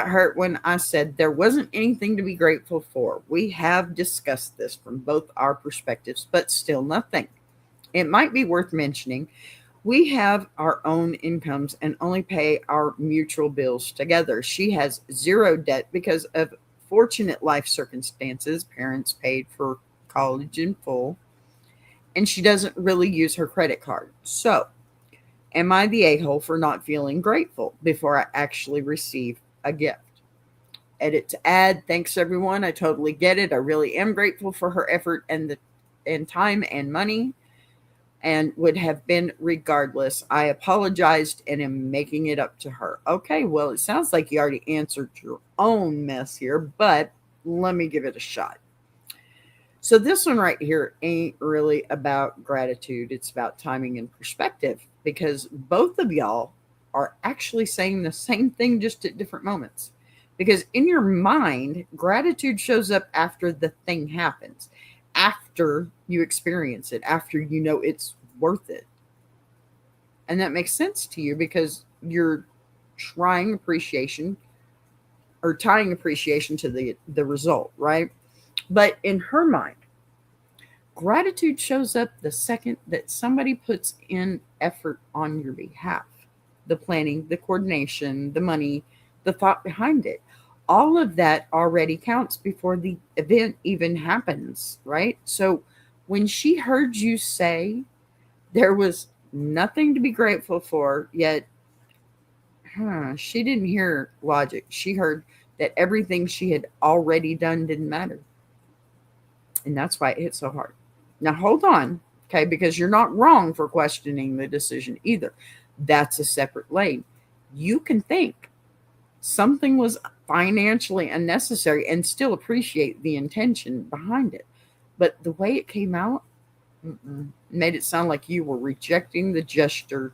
hurt when I said there wasn't anything to be grateful for. We have discussed this from both our perspectives, but still nothing. It might be worth mentioning we have our own incomes and only pay our mutual bills together. She has zero debt because of fortunate life circumstances. Parents paid for college in full, and she doesn't really use her credit card. So, am I the a-hole for not feeling grateful before I actually receive a gift? Edit to add. Thanks everyone. I totally get it. I really am grateful for her effort and time and money, and would have been regardless. I apologized and am making it up to her. Okay, well, it sounds like you already answered your own mess here, but let me give it a shot. So, this one right here ain't really about gratitude. It's about timing and perspective, because both of y'all are actually saying the same thing just at different moments. Because in your mind, gratitude shows up after the thing happens, after you experience it, after you know it's worth it. And that makes sense to you because you're trying appreciation or tying appreciation to the result, right? But in her mind, gratitude shows up the second that somebody puts in effort on your behalf. The planning, the coordination, the money, the thought behind it. All of that already counts before the event even happens, right? So when she heard you say there was nothing to be grateful for, yet she didn't hear logic. She heard that everything she had already done didn't matter. And that's why it hit so hard. Now, hold on, okay, because you're not wrong for questioning the decision either. That's a separate lane. You can think something was financially unnecessary and still appreciate the intention behind it. But the way it came out made it sound like you were rejecting the gesture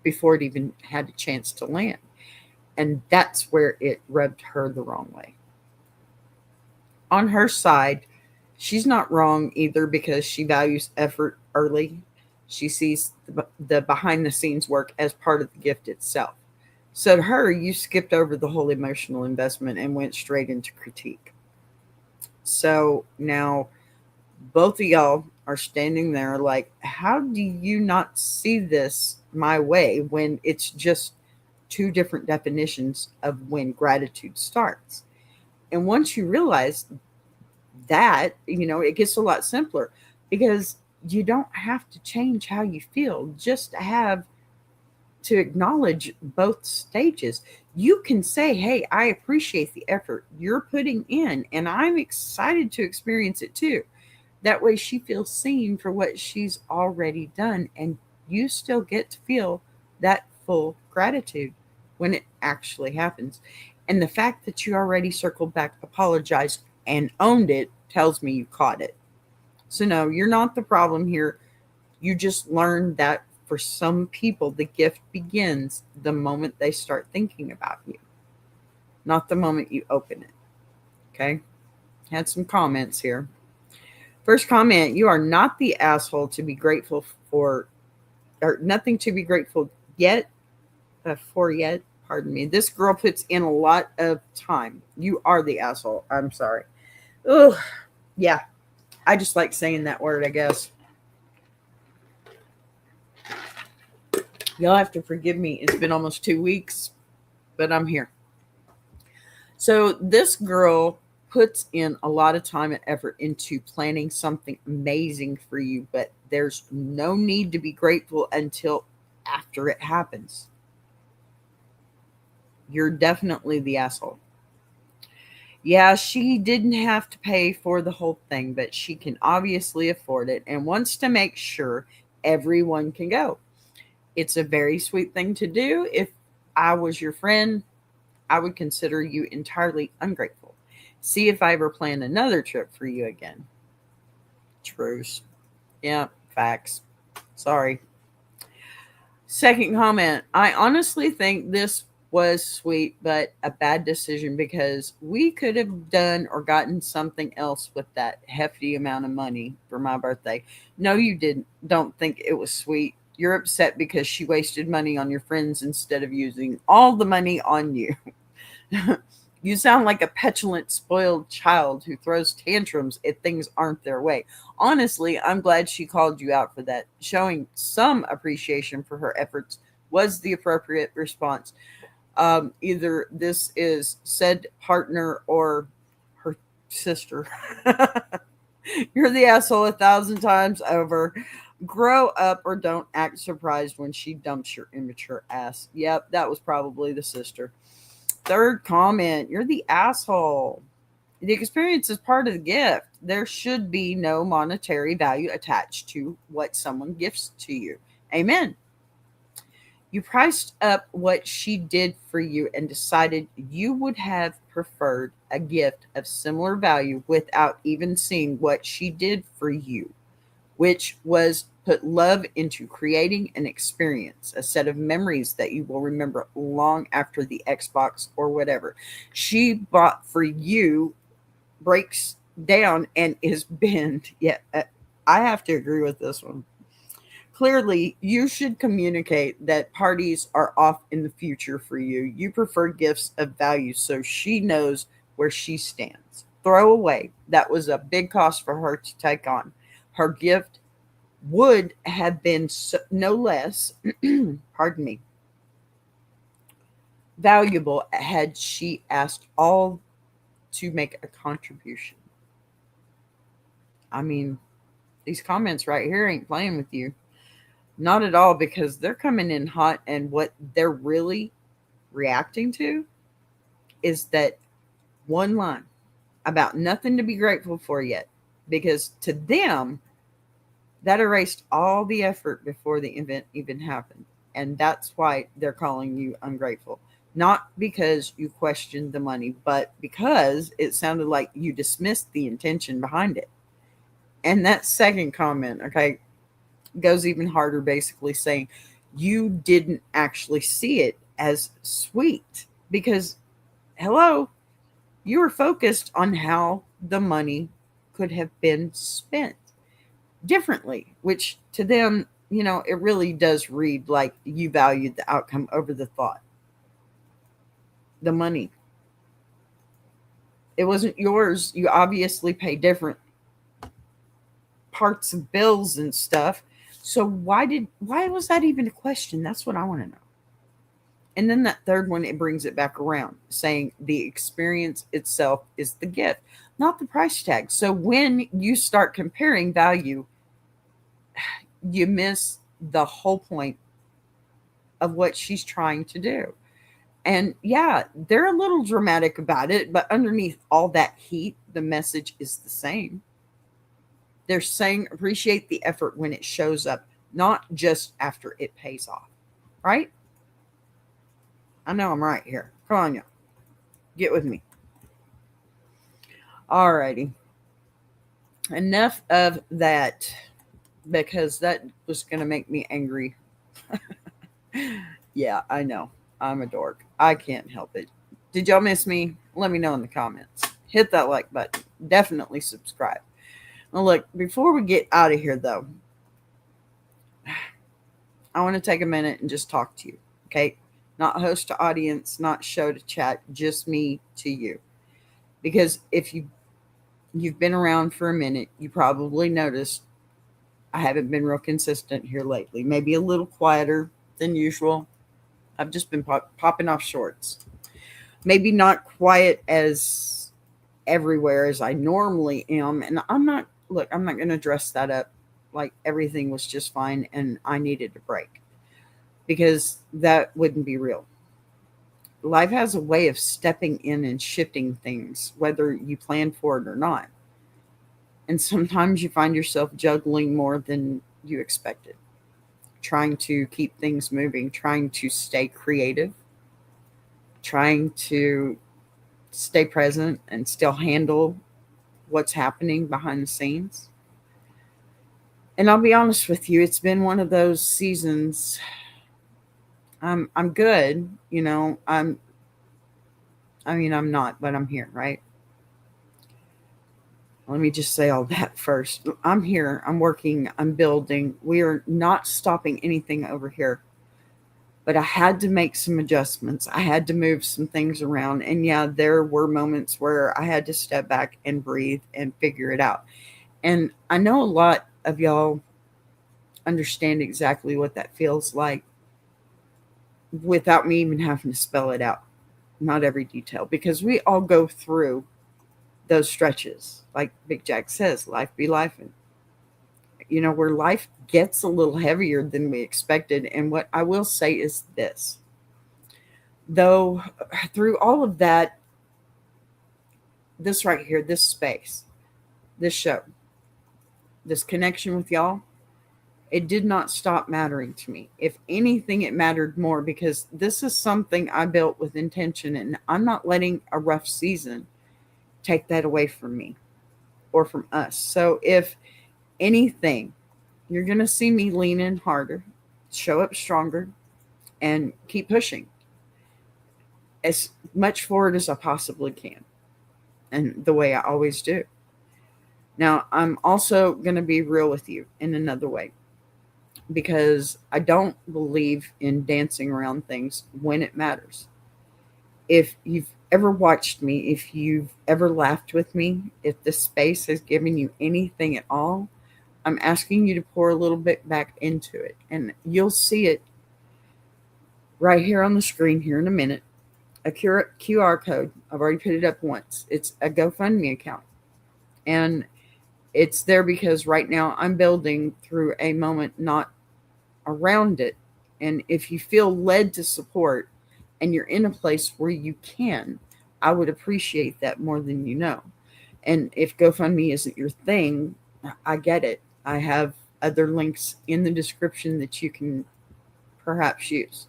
before it even had a chance to land. And that's where it rubbed her the wrong way. On her side, she's not wrong either because she values effort early. She sees the behind the scenes work as part of the gift itself. So to her, you skipped over the whole emotional investment and went straight into critique. So now both of y'all are standing there like, how do you not see this my way when it's just two different definitions of when gratitude starts? And once you realize that, it gets a lot simpler because you don't have to change how you feel just to have to acknowledge both stages. You can say, hey, I appreciate the effort you're putting in, and I'm excited to experience it too. That way she feels seen for what she's already done, and you still get to feel that full gratitude when it actually happens. And the fact that you already circled back, apologized, and owned it tells me you caught it. So, no, you're not the problem here. You just learned that for some people, the gift begins the moment they start thinking about you, not the moment you open it. Okay? Had some comments here. First comment, you are not the asshole to be grateful for or nothing to be grateful yet for yet. Pardon me. This girl puts in a lot of time. You are the asshole. I'm sorry. Ugh. Yeah. I just like saying that word, I guess. You'll have to forgive me. It's been almost 2 weeks, but I'm here. So this girl puts in a lot of time and effort into planning something amazing for you, but there's no need to be grateful until after it happens. You're definitely the asshole. Yeah, she didn't have to pay for the whole thing, but she can obviously afford it and wants to make sure everyone can go. It's a very sweet thing to do. If I was your friend, I would consider you entirely ungrateful. See if I ever plan another trip for you again. Truce. Yeah, facts. Sorry. Second comment. I honestly think this was sweet, but a bad decision because we could have done or gotten something else with that hefty amount of money for my birthday. No, you didn't. Don't think it was sweet. You're upset because she wasted money on your friends instead of using all the money on you. You sound like a petulant, spoiled child who throws tantrums if things aren't their way. Honestly, I'm glad she called you out for that. Showing some appreciation for her efforts was the appropriate response. Either this is said partner or her sister. You're the asshole 1,000 times over. Grow up or don't act surprised when she dumps your immature ass. Yep, that was probably the sister. Third comment, you're the asshole. The experience is part of the gift. There should be no monetary value attached to what someone gifts to you. Amen. You priced up what she did for you and decided you would have preferred a gift of similar value without even seeing what she did for you, which was put love into creating an experience, a set of memories that you will remember long after the Xbox or whatever she bought for you breaks down and is bent. Yeah, I have to agree with this one. Clearly, you should communicate that parties are off in the future for you. You prefer gifts of value so she knows where she stands. Throw away. That was a big cost for her to take on. Her gift would have been no less, pardon me, valuable had she asked all to make a contribution. I mean, these comments right here ain't playing with you. Not at all, because they're coming in hot, and what they're really reacting to is that one line about nothing to be grateful for yet. Because to them, that erased all the effort before the event even happened. And that's why they're calling you ungrateful. Not because you questioned the money, but because it sounded like you dismissed the intention behind it. And that second comment, okay, goes even harder, basically saying you didn't actually see it as sweet because, hello, you were focused on how the money could have been spent differently, which to them, it really does read like you valued the outcome over the thought. The money, it wasn't yours. You obviously pay different parts of bills and stuff. So why was that even a question? That's what I want to know. And then that third one, it brings it back around, saying the experience itself is the gift, not the price tag. So when you start comparing value, you miss the whole point of what she's trying to do. And yeah, they're a little dramatic about it, but underneath all that heat, the message is the same. They're saying appreciate the effort when it shows up, not just after it pays off. Right? I know I'm right here. Come on, y'all. Get with me. Alrighty. Enough of that, because that was going to make me angry. Yeah, I know. I'm a dork. I can't help it. Did y'all miss me? Let me know in the comments. Hit that like button. Definitely subscribe. Well, look, before we get out of here, though, I want to take a minute and just talk to you. Okay. Not host to audience, not show to chat, just me to you. Because if you've been around for a minute, you probably noticed I haven't been real consistent here lately. Maybe a little quieter than usual. I've just been popping off shorts. Maybe not quiet as everywhere as I normally am. And I'm not going to dress that up like everything was just fine and I needed a break because that wouldn't be real. Life has a way of stepping in and shifting things, whether you plan for it or not. And sometimes you find yourself juggling more than you expected, trying to keep things moving, trying to stay creative, trying to stay present and still handle what's happening behind the scenes. And I'll be honest with you, it's been one of those seasons. I'm good, I'm not, but I'm here, right? Let me just say all that first. I'm here, I'm working, I'm building. We are not stopping anything over here. But I had to make some adjustments. I had to move some things around. And yeah, there were moments where I had to step back and breathe and figure it out. And I know a lot of y'all understand exactly what that feels like without me even having to spell it out. Not every detail, because we all go through those stretches. Like Big Jack says, life be life. And, where life gets a little heavier than we expected. And what I will say is this. Though, through all of that, this right here, this space, this show, this connection with y'all, it did not stop mattering to me. If anything, it mattered more because this is something I built with intention, and I'm not letting a rough season take that away from me or from us. So if anything, you're going to see me lean in harder, show up stronger, and keep pushing as much forward as I possibly can, and the way I always do. Now, I'm also going to be real with you in another way because I don't believe in dancing around things when it matters. If you've ever watched me, if you've ever laughed with me, if this space has given you anything at all, I'm asking you to pour a little bit back into it. And you'll see it right here on the screen here in a minute. A QR code. I've already put it up once. It's a GoFundMe account. And it's there because right now I'm building through a moment, not around it. And if you feel led to support and you're in a place where you can, I would appreciate that more than you know. And if GoFundMe isn't your thing, I get it. I have other links in the description that you can perhaps use.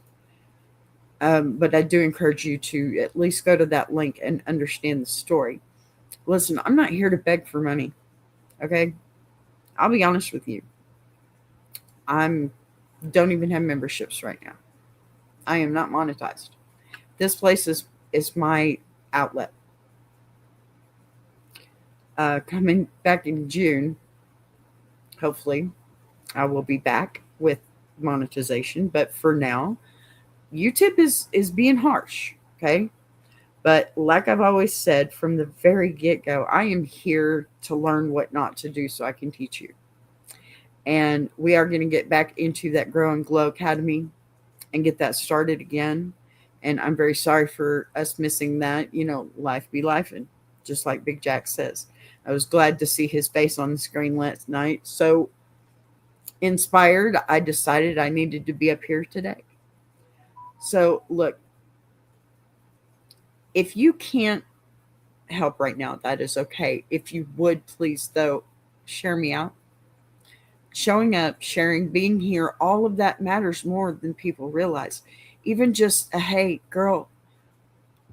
But I do encourage you to at least go to that link and understand the story. Listen, I'm not here to beg for money. Okay? I'll be honest with you. I don't even have memberships right now. I am not monetized. This place is my outlet. Coming back in June, hopefully, I will be back with monetization. But for now, YouTube is being harsh, okay? But like I've always said from the very get-go, I am here to learn what not to do so I can teach you. And we are going to get back into that Grow and Glow Academy and get that started again. And I'm very sorry for us missing that. Life be life. And just like Big Jack says, I was glad to see his face on the screen last night. So inspired, I decided I needed to be up here today. So look, if you can't help right now, that is okay. If you would please, though, share me out. Showing up, sharing, being here, all of that matters more than people realize. Even just a, hey, girl,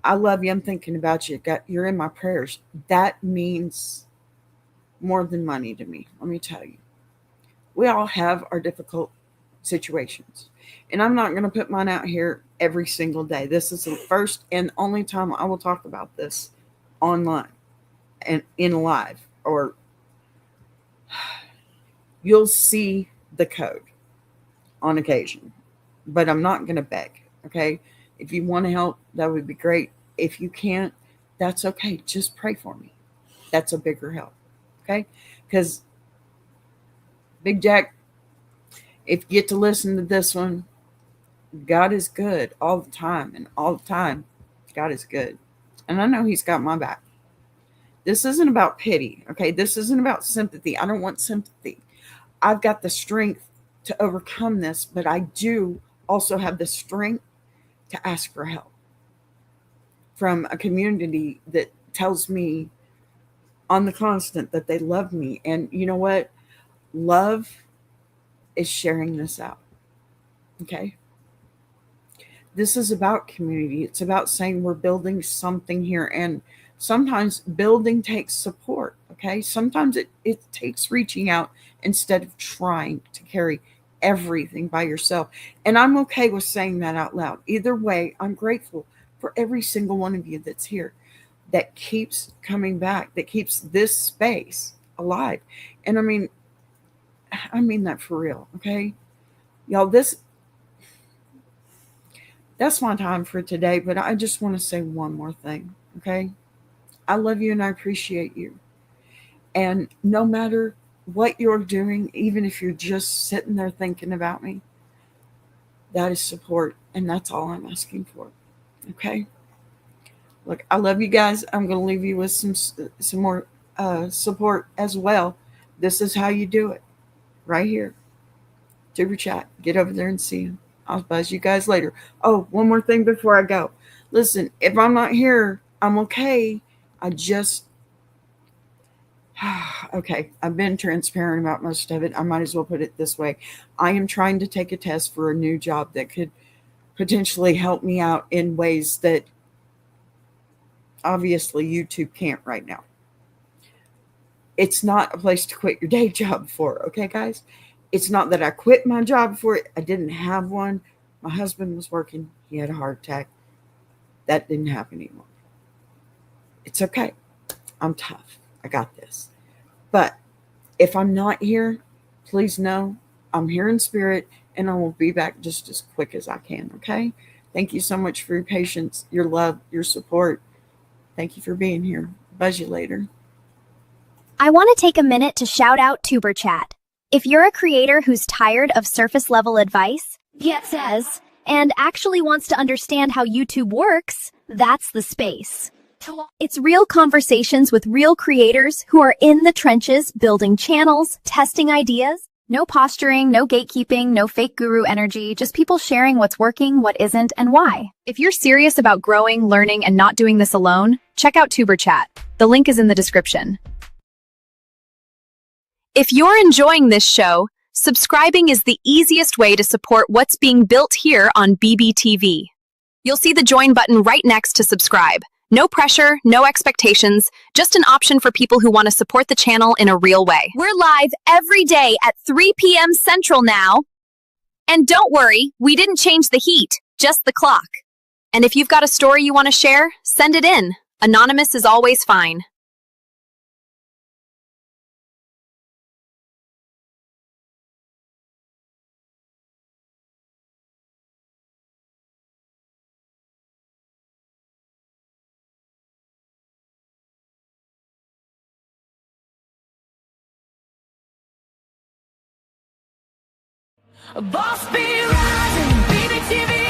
I love you. I'm thinking about you. You're in my prayers. That means more than money to me. Let me tell you. We all have our difficult situations. And I'm not going to put mine out here every single day. This is the first and only time I will talk about this online and in live, or you'll see the code. on occasion, but I'm not going to beg. Okay. If you want to help, that would be great. If you can't, that's okay. Just pray for me. That's a bigger help. Okay. Because Big Jack, if you get to listen to this one, God is good all the time. And all the time, God is good. And I know He's got my back. This isn't about pity. Okay. This isn't about sympathy. I don't want sympathy. I've got the strength to overcome this, but I do also have the strength to ask for help from a community that tells me on the constant that they love me. And you know what? Love is sharing this out. Okay. This is about community. It's about saying we're building something here. And sometimes building takes support. Okay. Sometimes it takes reaching out instead of trying to carry everything by yourself. And I'm okay with saying that out loud. Either way, I'm grateful for every single one of you that's here, that keeps coming back, that keeps this space alive. And I mean that for real. Okay. Y'all, that's my time for today, but I just want to say one more thing. Okay. I love you and I appreciate you. And no matter what you're doing, even if you're just sitting there thinking about me, that is support. And that's all I'm asking for. Okay. Look, I love you guys. I'm going to leave you with some more support as well. This is how you do it. Right here. Tuber chat. Get over there and see him. I'll buzz you guys later. Oh, one more thing before I go. Listen, if I'm not here, I'm okay. Okay, I've been transparent about most of it. I might as well put it this way. I am trying to take a test for a new job that could potentially help me out in ways that obviously YouTube can't right now. It's not a place to quit your day job for, okay, guys? It's not that I quit my job for it. I didn't have one. My husband was working. He had a heart attack. That didn't happen anymore. It's okay. I'm tough. I got this. But if I'm not here, please know I'm here in spirit and I will be back just as quick as I can, okay? Thank you so much for your patience, your love, your support. Thank you for being here. Buzz you later. I want to take a minute to shout out Tuber Chat. If you're a creator who's tired of surface level advice, and actually wants to understand how YouTube works, that's the space. It's real conversations with real creators who are in the trenches building channels, testing ideas. No posturing, no gatekeeping, no fake guru energy, just people sharing what's working, what isn't, and why. If you're serious about growing, learning, and not doing this alone, check out Tuber Chat. The link is in the description. If you're enjoying this show, subscribing is the easiest way to support what's being built here on BBTV. You'll see the join button right next to subscribe. No pressure, no expectations, just an option for people who want to support the channel in a real way. We're live every day at 3 p.m. Central now. And don't worry, we didn't change the heat, just the clock. And if you've got a story you want to share, send it in. Anonymous is always fine. A boss be rising, BBTV